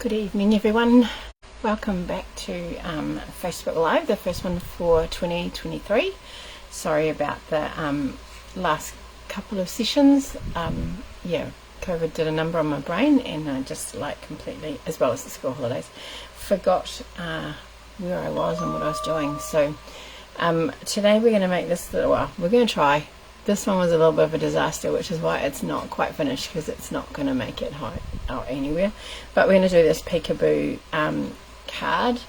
Good evening everyone, welcome back to Facebook Live, the first one for 2023. Sorry about the last couple of sessions. COVID did a number on my brain and I just completely, as well as the school holidays, forgot where I was and what I was doing. So today we're going to make this, we're going to try. This one was a little bit of a disaster, which is why it's not quite finished, because it's not going to make it out anywhere. But we're going to do this peekaboo card,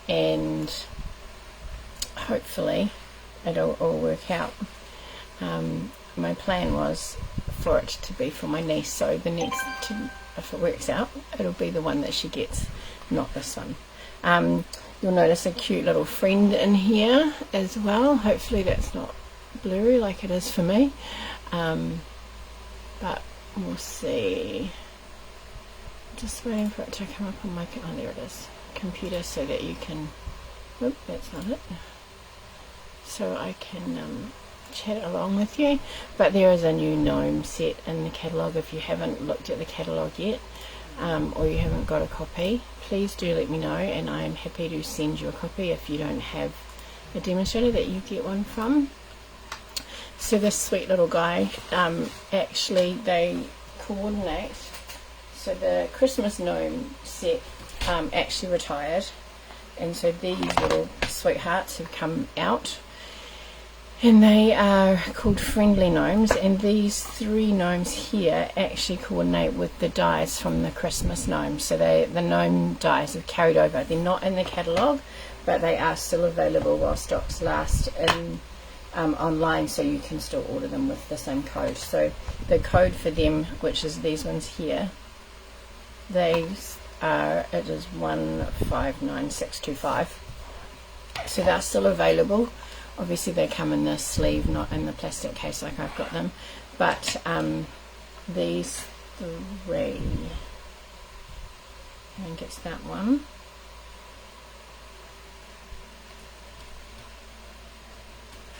and hopefully it'll all work out. My plan was for it to be for my niece, so the next, if it works out, it'll be the one that she gets, not this one. You'll notice a cute little friend in here as well. Hopefully that's not blurry like it is for me, but we'll see. Just waiting for it to come up on my, oh there it is, computer, so that you can, oh that's not it, so I can chat along with you. But there is a new gnome set in the catalogue. If you haven't looked at the catalogue yet, or you haven't got a copy, please do let me know, and I am happy to send you a copy if you don't have a demonstrator that you get one from. So this sweet little guy, actually they coordinate, so the Christmas gnome set actually retired, and so these little sweethearts have come out, and they are called friendly gnomes, and these three gnomes here actually coordinate with the dies from the Christmas gnomes. So the gnome dies have carried over. They're not in the catalogue, but they are still available while stocks last in online, so you can still order them with the same code. So the code for them, which is these ones here, these are, it is 159625. So they're still available. Obviously they come in the sleeve, not in the plastic case like I've got them, but these three, I think it's that one,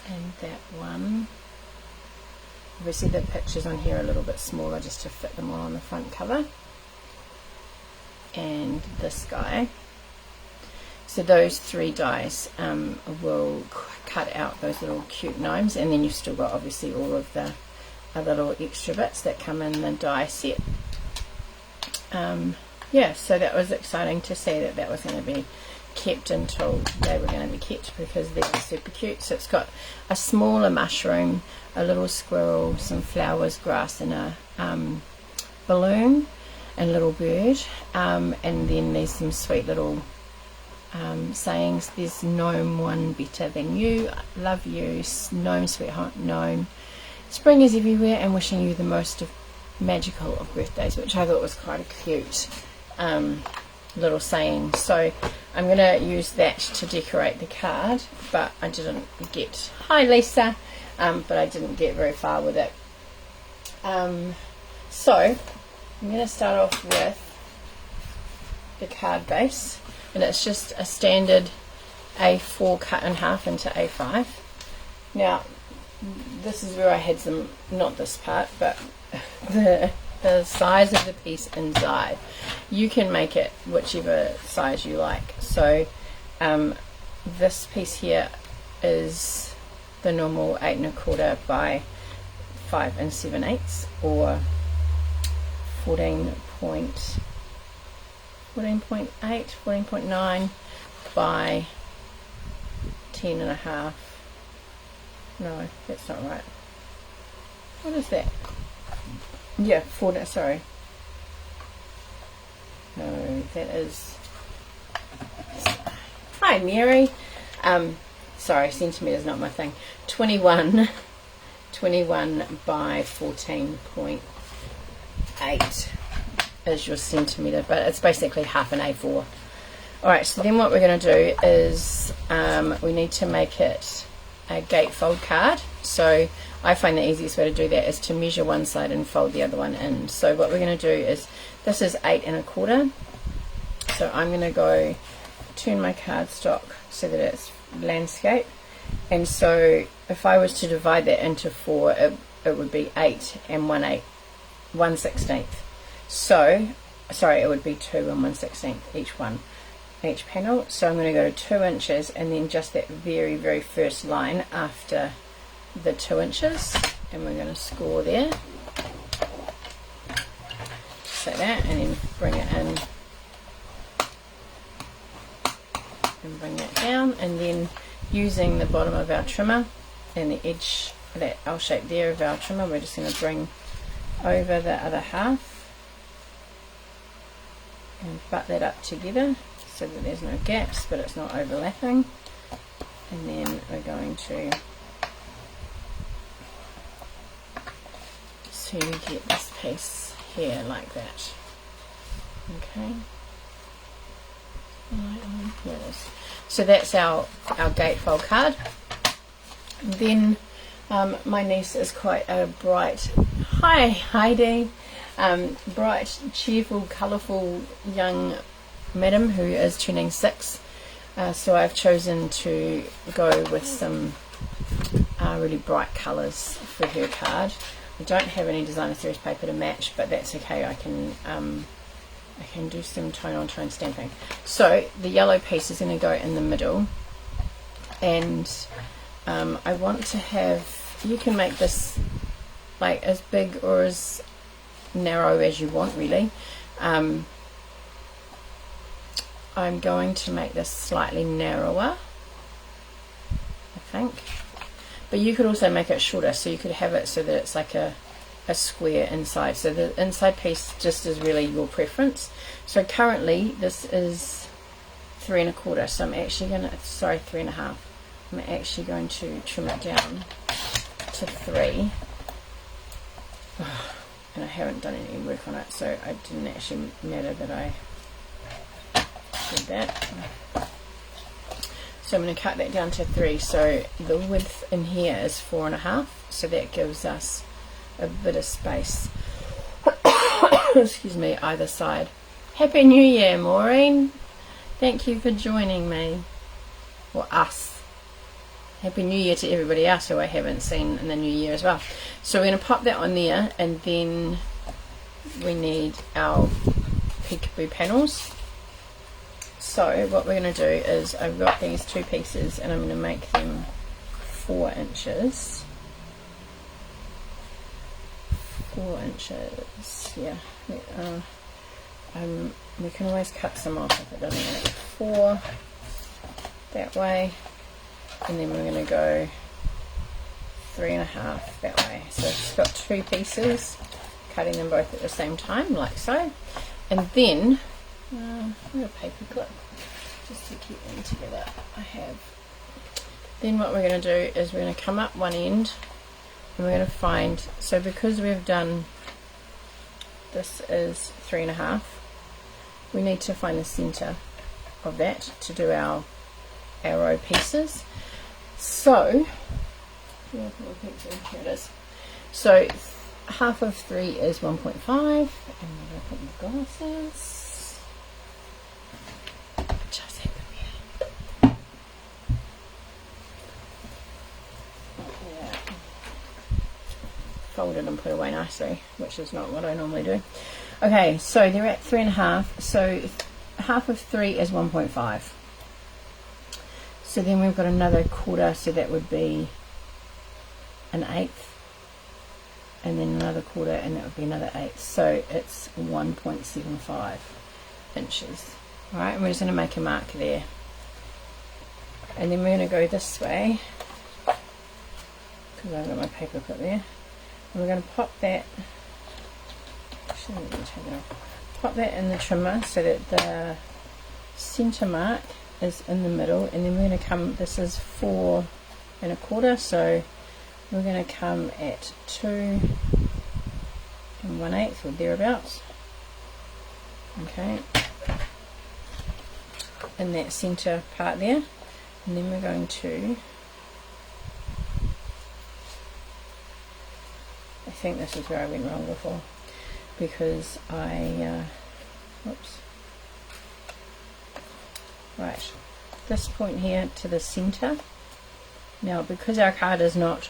and that one. Obviously the pictures on here are a little bit smaller just to fit them all on the front cover, and this guy. So those three dies will cut out those little cute gnomes, and then you've still got obviously all of the other little extra bits that come in the die set. Yeah, so that was exciting to see that that was going to be kept until they were going to be kept, because they're super cute. So it's got a smaller mushroom, a little squirrel, some flowers, grass, and a balloon and a little bird, and then there's some sweet little sayings. There's gnome one better than you, love you, gnome sweetheart gnome, spring is everywhere, and wishing you the most magical of birthdays, which I thought was quite a cute little saying. So I'm going to use that to decorate the card, but I didn't get, hi Lisa, but I didn't get very far with it. So I'm going to start off with the card base, and it's just a standard A4 cut in half into A5. Now this is where I had some, not this part, but the size of the piece inside. You can make it whichever size you like. So this piece here is the normal 8 1/4 by 5 7/8, or 14.9 by 10 1/2. No, that's not right. What is that? Yeah, sorry. No, that is, hi Mary. Sorry, centimeters not my thing. 21 by 14.8 is your centimeter, but it's basically half an A4. Alright, so then what we're going to do is we need to make it a gatefold card. So I find the easiest way to do that is to measure one side and fold the other one in. So what we're going to do is, this is 8 1/4, so I'm going to go turn my cardstock so that it's landscape, and so if I was to divide that into 4, it would be 8 and 1/16. So sorry, it would be 2 and 1/16 each panel. So I'm going to go to 2 inches, and then just that very, very first line after the 2 inches, and we're going to score there. So that, and then bring it in and bring that down, and then using the bottom of our trimmer and the edge, that L shape there of our trimmer, we're just going to bring over the other half and butt that up together so that there's no gaps but it's not overlapping, and then we're going to get this piece here like that. Okay, here it is. So that's our gatefold card. Then my niece is quite a bright, hi Heidi, bright, cheerful, colourful young madam who is turning 6. So I've chosen to go with some really bright colours for her card. I don't have any designer series paper to match, but that's okay. I can do some tone on tone stamping. So the yellow piece is going to go in the middle, and I want to have, you can make this like as big or as narrow as you want really. I'm going to make this slightly narrower, I think, but you could also make it shorter, so you could have it so that it's like a square inside. So the inside piece just is really your preference. So currently this is 3 1/4, so I'm actually going to, sorry, 3 1/2. I'm actually going to trim it down to 3. And I haven't done any work on it, so it didn't actually matter that I did that. So I'm going to cut that down to 3. So the width in here is 4 1/2, so that gives us a bit of space excuse me, either side. Happy New Year, Maureen, thank you for joining me, or us. Happy New Year to everybody else who I haven't seen in the new year as well. So we're going to pop that on there, and then we need our peekaboo panels. So what we're going to do is, I've got these 2 pieces and I'm going to make them 4 inches. 4 inches, yeah. We can always cut some off if it doesn't work. 4 that way, and then we're going to go 3 1/2 that way. So it's got 2 pieces, cutting them both at the same time, like so. And then I've got a paper clip just to keep them together. I have. Then what we're going to do is we're going to come up one end, and we're going to find, so because we've done, this is 3 1/2, we need to find the center of that to do our arrow pieces. So here it is. So half of 3 is 1.5, and I'm going to put my glasses. Just hit them here. Yeah. Folded and put away nicely, which is not what I normally do. Okay, so they're at 3 1/2. So half of 3 is 1.5. So then we've got another 1/4, so that would be an 1/8, and then another 1/4, and that would be another 1/8. So it's 1.75 inches. Alright, and we're just going to make a mark there. And then we're going to go this way, because I've got my paper clip there. And we're going to pop that, actually let me take it off. Pop that in the trimmer so that the center mark is in the middle, and then we're going to come, this is 4 1/4, so we're going to come at 2 1/8 or thereabouts. Okay, in that center part there, and then we're going to, I think this is where I went wrong before, because whoops, right, this point here to the center. Now because our card is not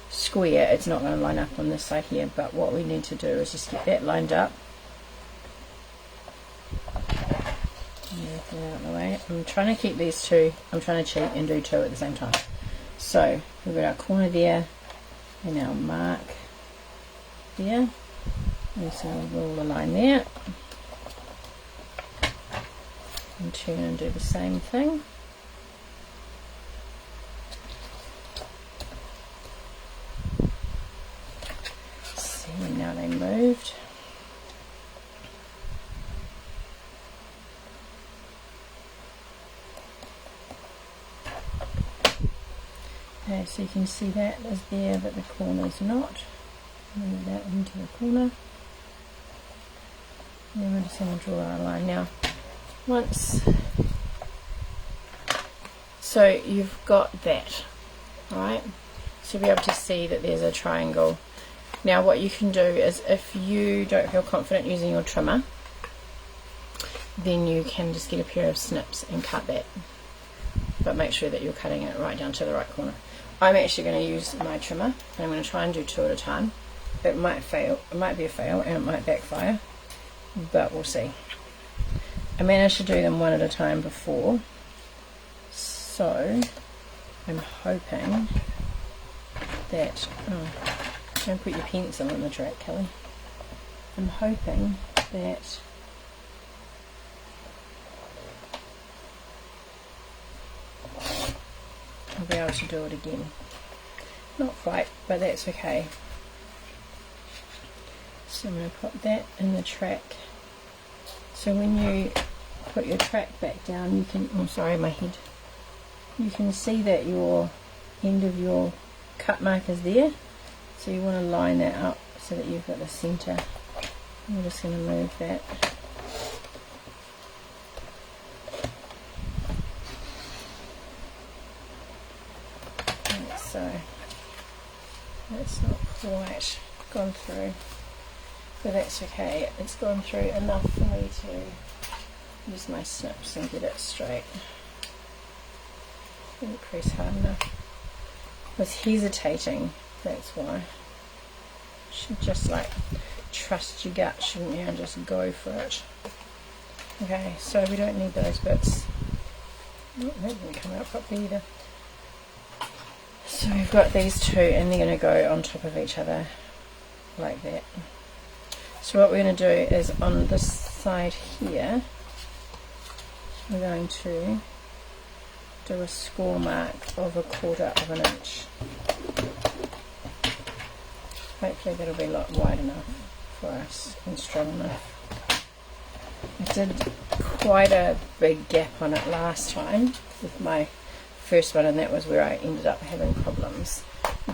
square, it's not going to line up on this side here, but what we need to do is just get that lined up, Get that out of the way. I'm trying to keep these two, I'm trying to cheat and do two at the same time. So we've got our corner there and our mark there. And so we'll draw the line there. And turn and do the same thing. See, now they moved. Okay, so you can see that is there, but the corner's not. Move that into the corner. And then we're just going to draw our line now. So you've got that, right? So you'll be able to see that there's a triangle. Now what you can do is, if you don't feel confident using your trimmer, then you can just get a pair of snips and cut that. But make sure that you're cutting it right down to the right corner. I'm actually going to use my trimmer, and I'm going to try and do two at a time. It might fail, it might be a fail, and it might backfire, but we'll see. I managed to do them one at a time before, so I'm hoping that, don't put your pencil in the track, Kelly. I'm hoping that I'll be able to do it again. Not quite, but that's okay. So I'm going to put that in the track. So when you put your track back down, you can, oh sorry, my head. You can see that your end of your cut mark is there. So you want to line that up so that you've got the center. I'm just going to move that. So that's not quite gone through, but that's okay. It's gone through enough for me to use my snips and get it straight. Didn't press hard enough. I was hesitating, that's why. You should just like trust your gut, shouldn't you, and just go for it. Okay, so we don't need those bits. Oh, that didn't come out properly either. So we've got these two, and they're going to go on top of each other like that. So what we're going to do is, on this side here, we're going to do a score mark of 1/4 of an inch. Hopefully that'll be a lot wide enough for us and strong enough. I did quite a big gap on it last time with my first one, and that was where I ended up having problems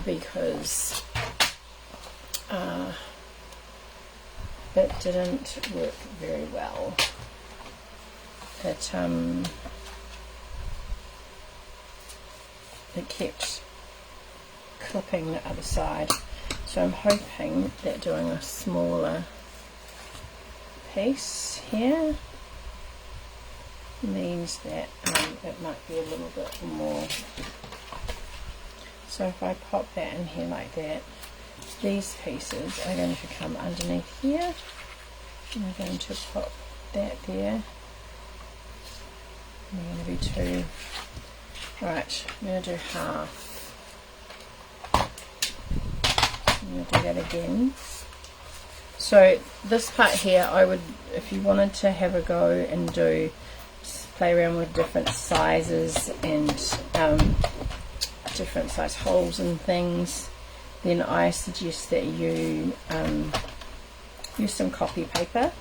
because it didn't work very well. It kept clipping the other side, so I'm hoping that doing a smaller piece here means that it might be a little bit more. So if I pop that in here like that, these pieces are going to come underneath here, and I'm going to pop that there. And we're going to do two. Right, I'm going to do half. I'm going to do that again. So this part here, I would, if you wanted to have a go and do, play around with different sizes and different size holes and things, then I suggest that you use some copy paper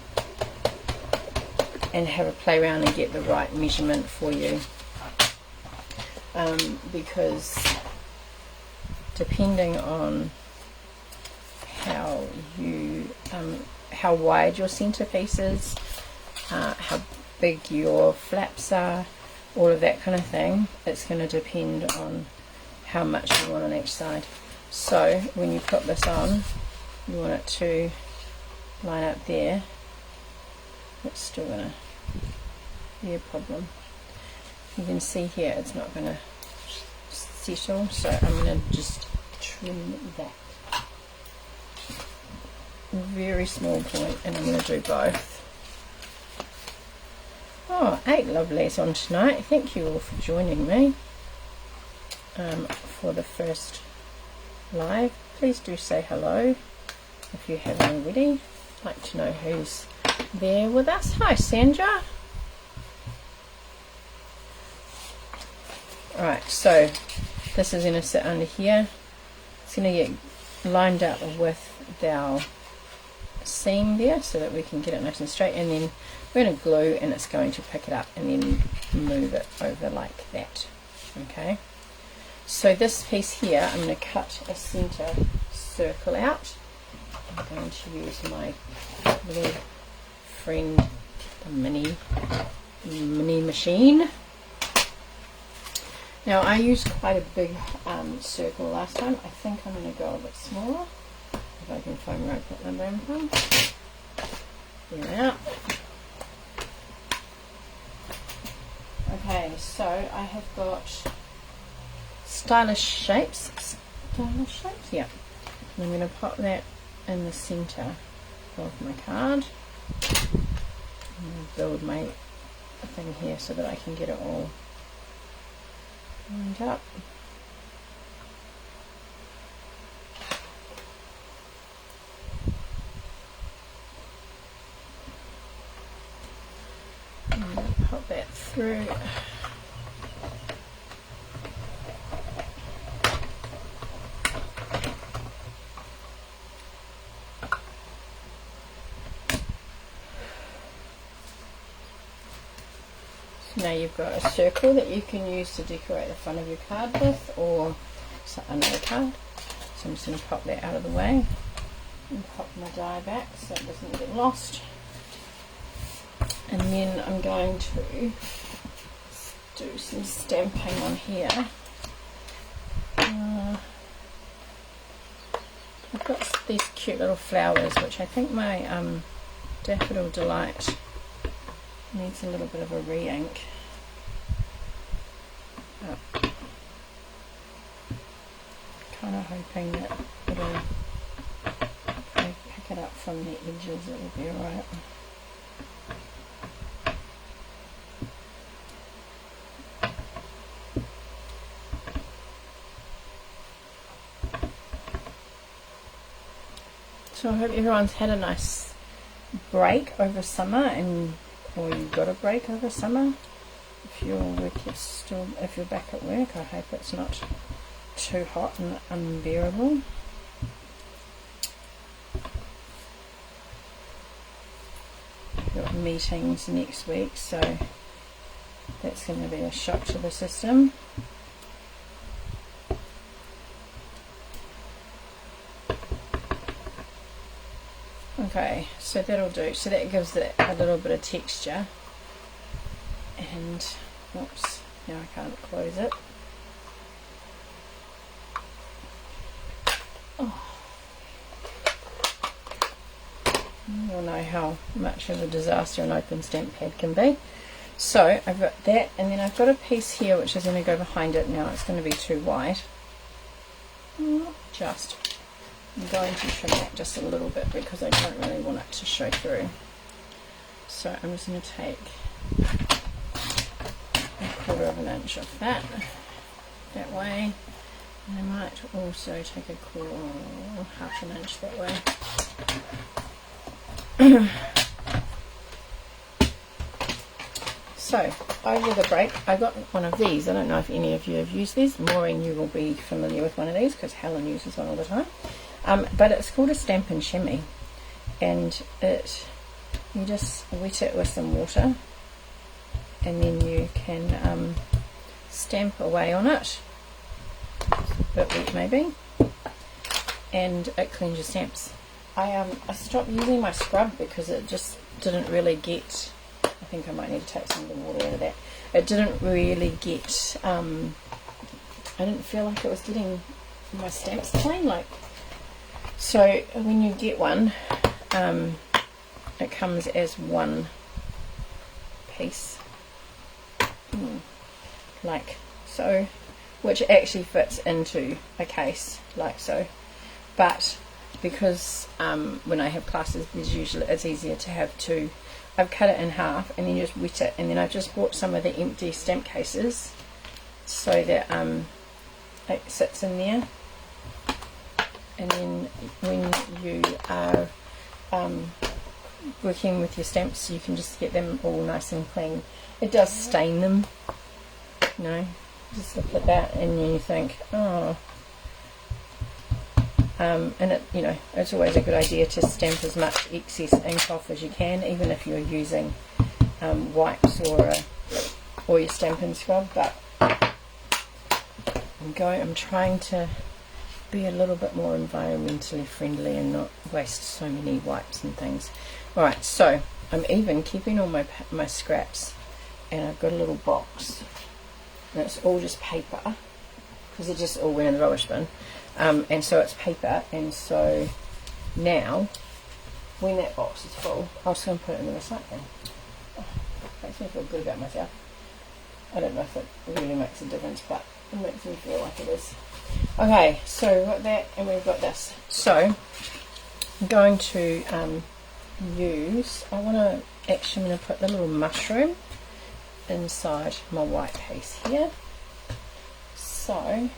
and have a play around and get the right measurement for you, because depending on how you how wide your centerpiece is, how big your flaps are, all of that kind of thing, it's going to depend on how much you want on each side. So when you put this on, you want it to line up there. It's still going to be a problem. You can see here it's not going to settle, so I'm going to just trim that. Very small point, and I'm going to do both. Oh, 8 lovelies on tonight. Thank you all for joining me for the first live. Please do say hello if you haven't already. I'd like to know who's there with us. Hi Sandra. Alright, so this is going to sit under here. It's going to get lined up with our seam there so that we can get it nice and straight, and then we're going to glue and it's going to pick it up and then move it over like that. Okay, so this piece here I'm going to cut a center circle out. I'm going to use my little friend, the mini machine. Now I used quite a big circle last time. I think I'm going to go a bit smaller. If I can find where I put my bone from. There we are. Okay, so I have got stylish shapes. Stylish shapes, yeah. And I'm going to pop that in the center of my card. And build my thing here so that I can get it all lined up. Pop that through. So now you've got a circle that you can use to decorate the front of your card with, or another card. So I'm just going to pop that out of the way and pop my die back so it doesn't get lost. And then I'm going to do some stamping on here. I've got these cute little flowers, which I think my Daffodil Delight needs a little bit of a re-ink. Kind of hoping that it'll, if I pick it up from the edges, it'll be alright. So I hope everyone's had a nice break over summer, or you got a break over summer. If your work is still, if you're back at work, I hope it's not too hot and unbearable. I've got meetings next week, so that's going to be a shock to the system. Okay, so that'll do. So that gives it a little bit of texture. And, oops, now I can't close it. Oh. You'll know how much of a disaster an open stamp pad can be. So I've got that, and then I've got a piece here which is going to go behind it. Now it's going to be too wide. Just. I'm going to trim that just a little bit because I don't really want it to show through. So I'm just going to take 1/4 of an inch of that way, and I might also take half an inch that way. So over the break I got one of these. I don't know if any of you have used these. Maureen, you will be familiar with one of these because Helen uses one all the time. But it's called a Stampin' Chamois, and you just wet it with some water, and then you can stamp away on it, a bit wet maybe, and it cleans your stamps. I stopped using my scrub because it just didn't really get, I think I might need to take some of the water out of that. It didn't really get, I didn't feel like it was getting my stamps clean. So when you get one, it comes as one piece, like so, which actually fits into a case like so. But because when I have classes, it's easier to have two I've cut it in half and then just wet it, and then I've just bought some of the empty stamp cases so that it sits in there, and then when you are working with your stamps you can just get them all nice and clean. It does stain them, you know, just look at that and you think, oh. And it, you know, it's always a good idea to stamp as much excess ink off as you can, even if you're using wipes or your Stampin' scrub. But I'm trying to be a little bit more environmentally friendly and not waste so many wipes and things. Alright, so I'm even keeping all my scraps, and I've got a little box, and it's all just paper because it just all went in the rubbish bin. And so it's paper, and so now when that box is full, I'm just going to put it in the recycling. Oh, makes me feel good about myself. I don't know if it really makes a difference, but it makes me feel like it is. Okay, so we've got that and we've got this. So I'm going to use, I'm going to put the little mushroom inside my white piece here. So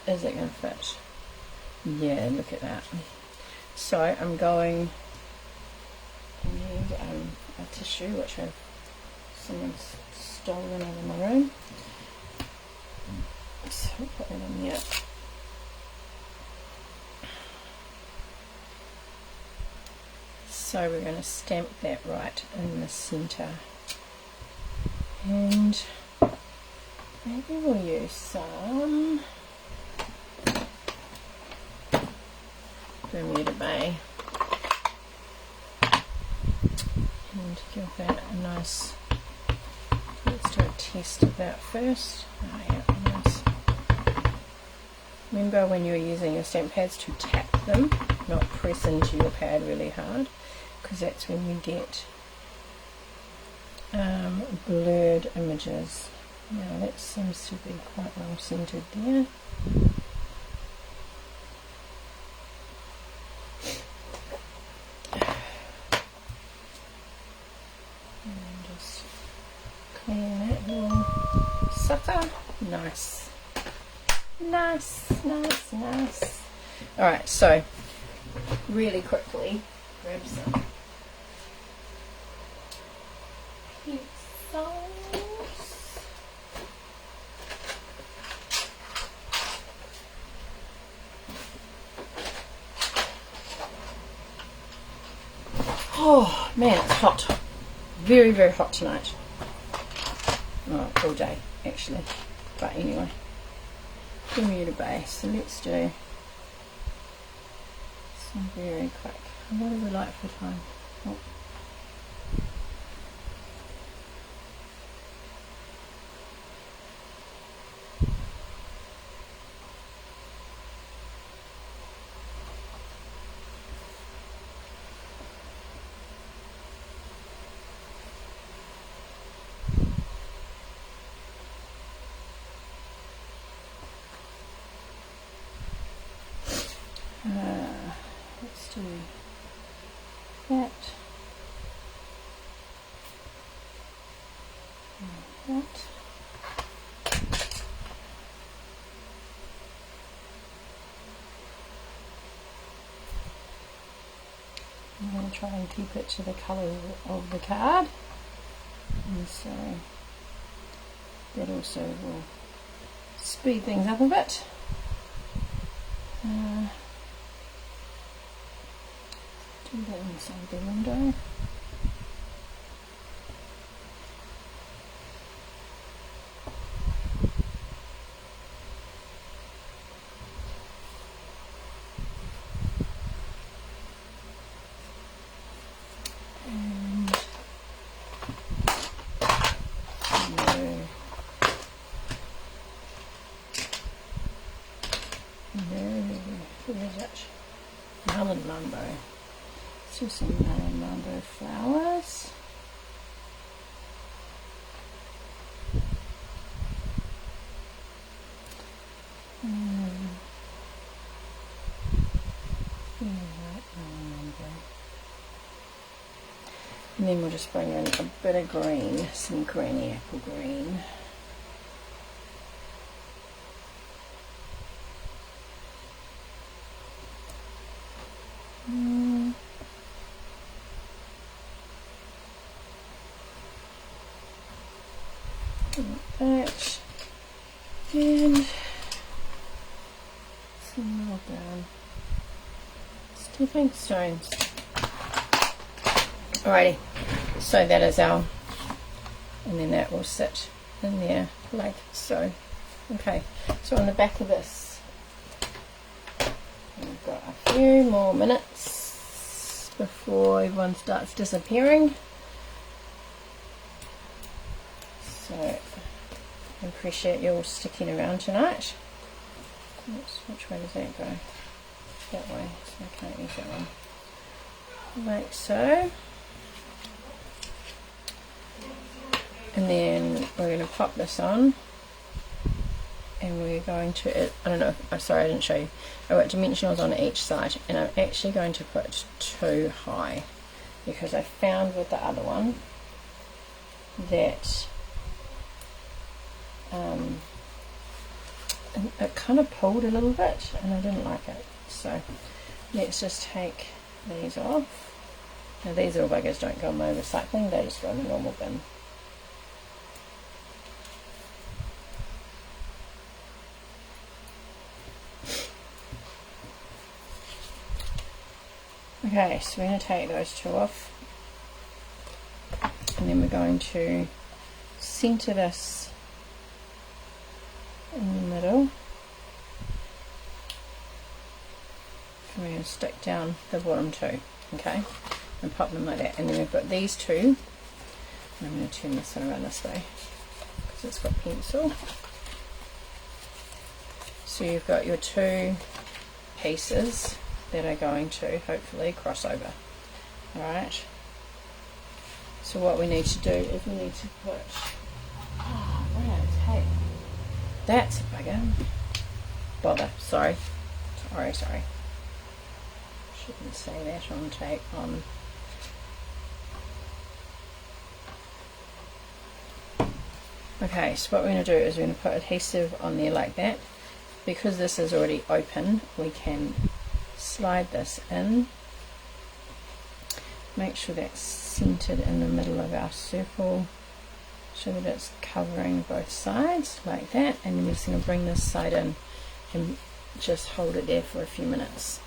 is it going to fit? Yeah, look at that. So I'm going to need a tissue, which someone's stolen out of my room. So I'll put that in there. So we're going to stamp that right in the centre, and maybe we'll use some Bermuda Bay and give that a nice, let's do a test of that first. Oh yeah, nice. Remember when you're using your stamp pads to tap them, not press into your pad really hard, because that's when you get blurred images. Now that seems to be quite well centered there. And just clean that little sucker. Nice. Nice, nice, nice. Alright, so really quickly grab some pencils. Oh man, it's hot. Very, very hot tonight. Oh, all day actually. But anyway, Bermuda Bay. So let's do some very quick. What do we like for time? Oh. Let's do that. And that. I'm going to try and keep it to the colour of the card, and so that also will speed things up a bit. Do that inside the window. Melon Mambo. Let's do some Melon Mambo flowers. And then we'll just bring in a bit of green, some greeny apple green. Like that. And some more brown stepping stones. Alrighty, so that is our, and then that will sit in there like so. Okay, so on the back of this, we've got a few more minutes before everyone starts disappearing. So I appreciate you all sticking around tonight. Oops, which way does that go? That way, so I can't use that one. Like so. And then we're going to pop this on, and we're going to, I don't know, I'm sorry I didn't show you, I've got dimensionals on each side, and I'm actually going to put 2 high, because I found with the other one that it kind of pulled a little bit, and I didn't like it. So let's just take these off. Now these little buggers don't go in my recycling, they just go in the normal bin. Okay, so we're going to take those 2 off, and then we're going to center this in the middle, and we're going to stick down the bottom 2, okay, and pop them like that. And then we've got these 2, and I'm going to turn this one around this way because it's got pencil. So you've got your 2 pieces that are going to hopefully cross over. Alright, so what we need to do is we need to put, oh wow, tape. That's a bugger. Bother, sorry. Shouldn't say that on tape on. Okay, so what we're going to do is we're going to put adhesive on there like that. Because this is already open, we can slide this in, make sure that's centered in the middle of our circle so that it's covering both sides like that, and then we're just going to bring this side in and just hold it there for a few minutes.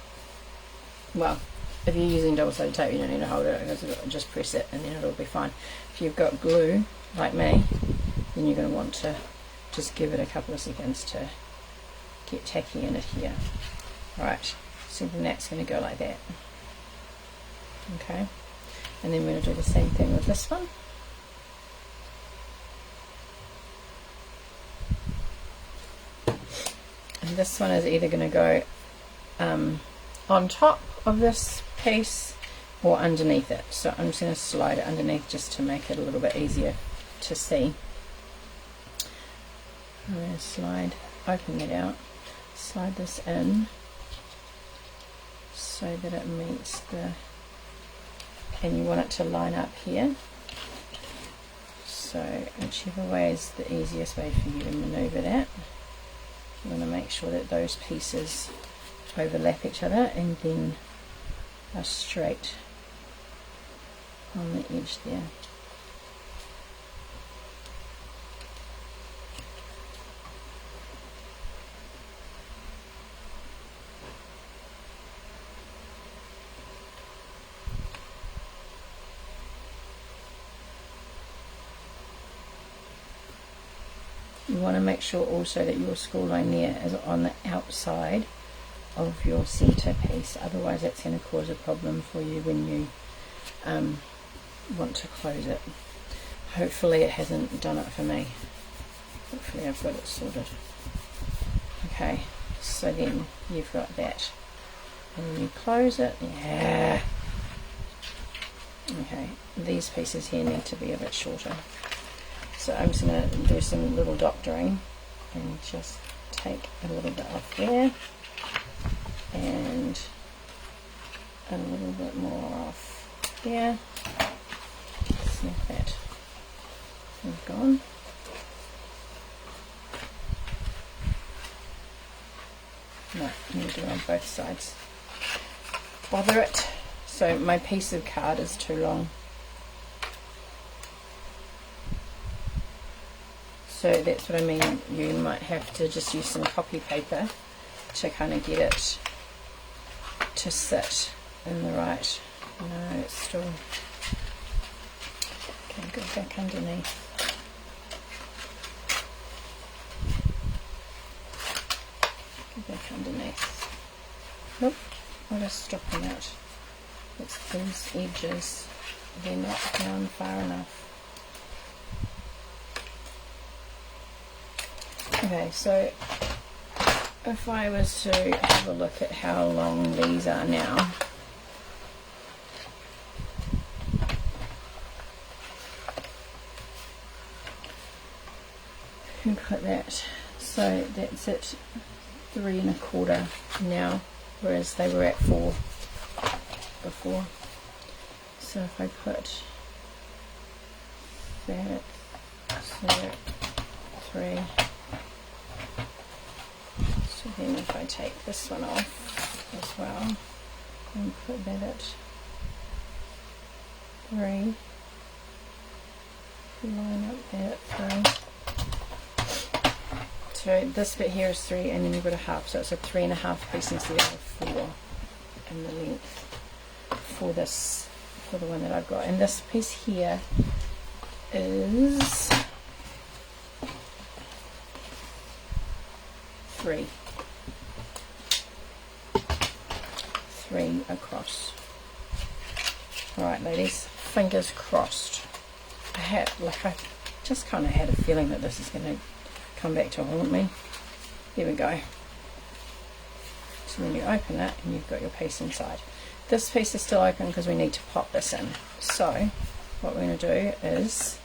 Well, if you're using double-sided tape you don't need to hold it, because just press it and then it'll be fine. If you've got glue like me, then you're going to want to just give it a couple of seconds to get tacky in it here. Alright, so then that's going to go like that. Okay, and then we're going to do the same thing with this one. And this one is either going to go on top of this piece or underneath it. So I'm just going to slide it underneath just to make it a little bit easier to see. I'm going to slide, open it out, slide this in so that it meets the, and you want it to line up here. So whichever way is the easiest way for you to maneuver that. You want to make sure that those pieces overlap each other and then are straight on the edge there. You want to make sure also that your school line there is on the outside of your centre piece, otherwise that's going to cause a problem for you when you want to close it. Hopefully it hasn't done it for me. Hopefully I've got it sorted. Okay, so then you've got that, and then you close it. Yeah. Okay, these pieces here need to be a bit shorter. So I'm just going to do some little doctoring and just take a little bit off there and a little bit more off here. Snip that. We've gone. No, I need to do it on both sides. Bother it. So my piece of card is too long. So that's what I mean. You might have to just use some copy paper to kind of get it to sit in the right. No, it's still. Okay, go back underneath. Go back underneath. Nope, what is stopping it? It's these edges. They're not down far enough. Okay, so if I was to have a look at how long these are now, and put that, so that's at 3 1/4 now, whereas they were at 4 before. So if I put that, so 3. So then if I take this one off as well and put that at 3, line up there at 3. So this bit here is 3 and then you've got a half, so it's a 3 1/2 piece instead of 4 in the length for this, for the one that I've got. And this piece here is 3 across. Alright ladies, fingers crossed. I just kind of had a feeling that this is going to come back to haunt me. There we go. So then you open it and you've got your piece inside. This piece is still open because we need to pop this in. So what we're going to do is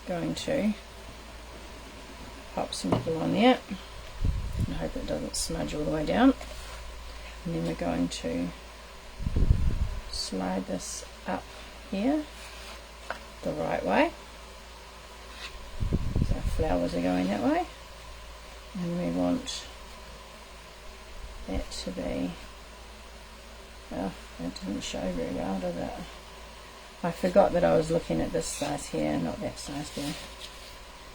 going to pop some glue on there and hope it doesn't smudge all the way down. And then we're going to slide this up here the right way. So our flowers are going that way. And we want that to be, well, that didn't show very well, did it? I forgot that I was looking at this size here, not that size there.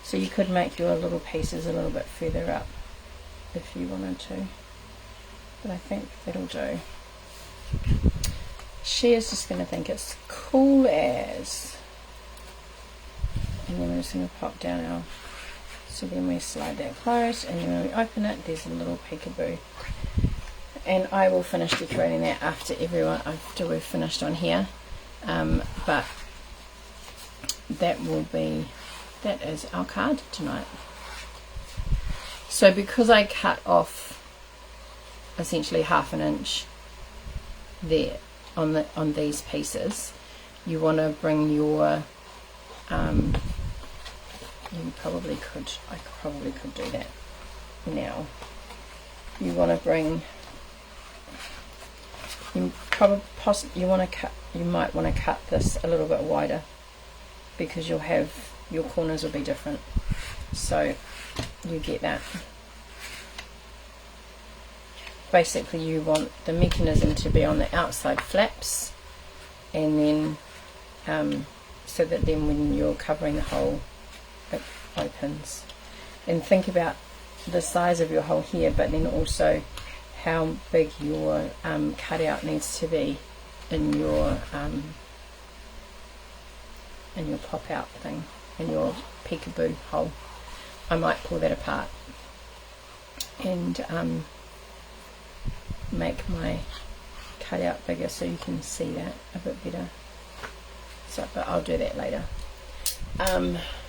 So you could make your little pieces a little bit further up if you wanted to, but I think that'll do. She is just going to think it's cool as, and then we're just going to pop down our, so then we slide that closed, and then when we open it there's a little peekaboo. And I will finish decorating that after we've finished on here, but that is our card tonight. So because I cut off essentially 1/2 inch there on these pieces, you want to bring your I probably could do that now. You want to bring, you might want to cut this a little bit wider because your corners will be different, so you get that. Basically you want the mechanism to be on the outside flaps, and then so that then when you're covering the hole it opens. And think about the size of your hole here, but then also how big your cutout needs to be in your pop out thing, in your peekaboo hole. I might pull that apart and make my cutout bigger so you can see that a bit better. So, but I'll do that later.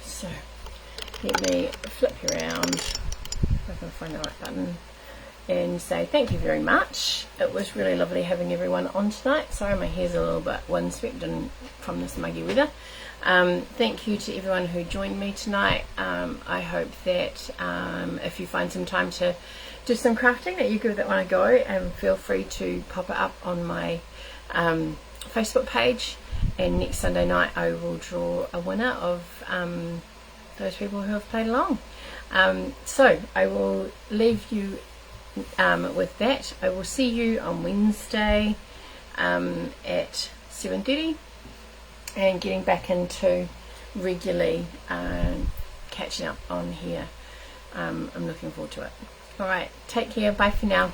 So let me flip you around if I can find the right button and say thank you very much. It was really lovely having everyone on tonight. Sorry my hair's a little bit windswept and from this muggy weather. Thank you to everyone who joined me tonight. I hope that if you find some time to do some crafting that you give that want to go, and feel free to pop it up on my Facebook page, and next Sunday night I will draw a winner of those people who have played along. So I will leave you with that. I will see you on Wednesday at 7:30, and getting back into regularly catching up on here. I'm looking forward to it. Alright, take care, bye for now.